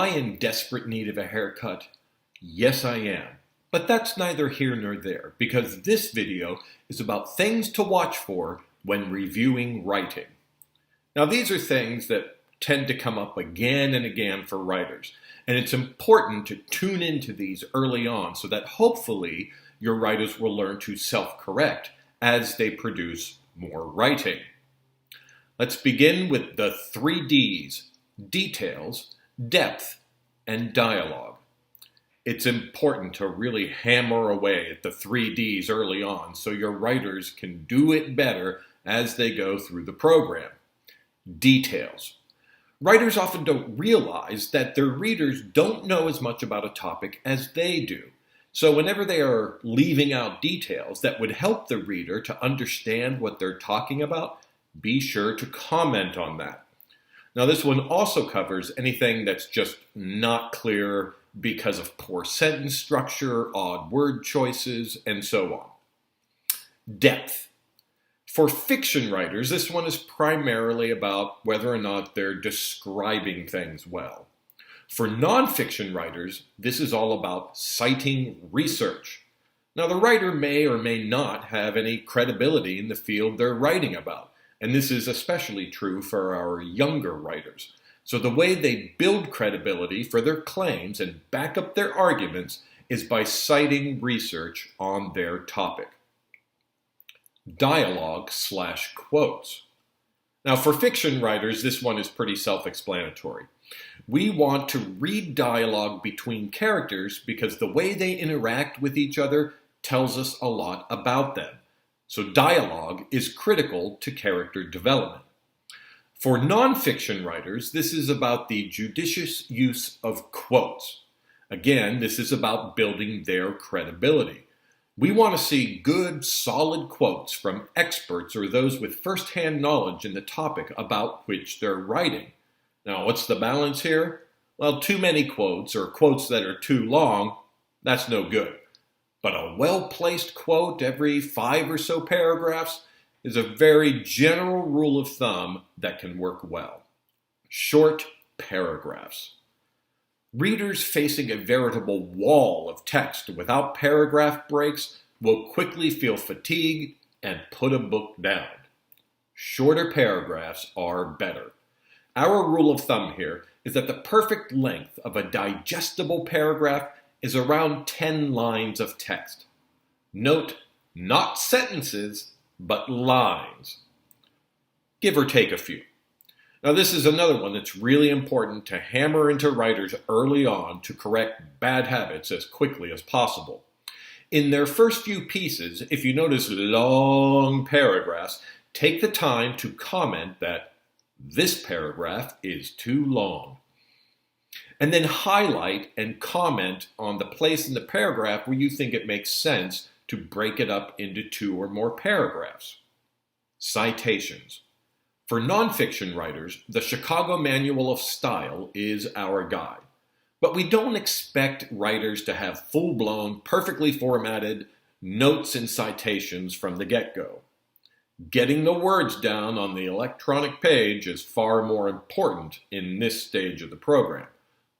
I in desperate need of a haircut? Yes, I am. But that's neither here nor there, because this video is about things to watch for when reviewing writing. Now, these are things that tend to come up again and again for writers, and it's important to tune into these early on so that hopefully your writers will learn to self-correct as they produce more writing. Let's begin with the 3 Ds: details, depth, and dialogue. It's important to really hammer away at the 3 Ds early on so your writers can do it better as they go through the program. Details. Writers often don't realize that their readers don't know as much about a topic as they do. So whenever they are leaving out details that would help the reader to understand what they're talking about, be sure to comment on that. Now, this one also covers anything that's just not clear because of poor sentence structure, odd word choices, and so on. Depth. For fiction writers, this one is primarily about whether or not they're describing things well. For nonfiction writers, this is all about citing research. Now, the writer may or may not have any credibility in the field they're writing about, and this is especially true for our younger writers. So the way they build credibility for their claims and back up their arguments is by citing research on their topic. Dialogue/quotes. Now, for fiction writers, this one is pretty self-explanatory. We want to read dialogue between characters because the way they interact with each other tells us a lot about them. So dialogue is critical to character development. For nonfiction writers, this is about the judicious use of quotes. Again, this is about building their credibility. We want to see good, solid quotes from experts or those with first-hand knowledge in the topic about which they're writing. Now, what's the balance here? Well, too many quotes or quotes that are too long, that's no good. But a well-placed quote every 5 or so paragraphs is a very general rule of thumb that can work well. Short paragraphs. Readers facing a veritable wall of text without paragraph breaks will quickly feel fatigue and put a book down. Shorter paragraphs are better. Our rule of thumb here is that the perfect length of a digestible paragraph is around 10 lines of text. Note, not sentences, but lines. Give or take a few. Now, this is another one that's really important to hammer into writers early on to correct bad habits as quickly as possible. In their first few pieces, if you notice long paragraphs, take the time to comment that this paragraph is too long. And then highlight and comment on the place in the paragraph where you think it makes sense to break it up into 2 or more paragraphs. Citations. For nonfiction writers, the Chicago Manual of Style is our guide. But we don't expect writers to have full-blown, perfectly formatted notes and citations from the get-go. Getting the words down on the electronic page is far more important in this stage of the program.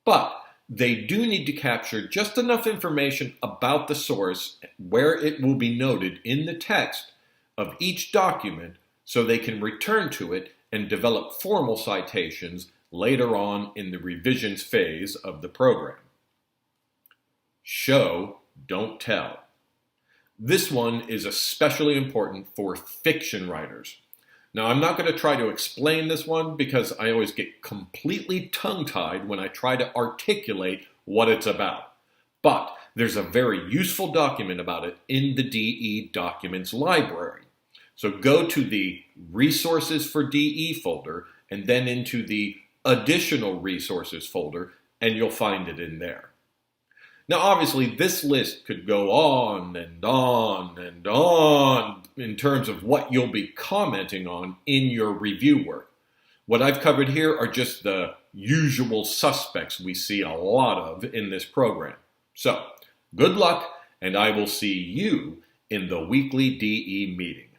But they do need to capture just enough information about the source where it will be noted in the text of each document so they can return to it and develop formal citations later on in the revisions phase of the program. Show, don't tell. This one is especially important for fiction writers. Now, I'm not going to try to explain this one because I always get completely tongue-tied when I try to articulate what it's about. But there's a very useful document about it in the DE Documents library. So go to the Resources for DE folder and then into the Additional Resources folder, and you'll find it in there. Now, obviously, this list could go on and on and on in terms of what you'll be commenting on in your review work. What I've covered here are just the usual suspects we see a lot of in this program. So, good luck, and I will see you in the weekly DE meeting.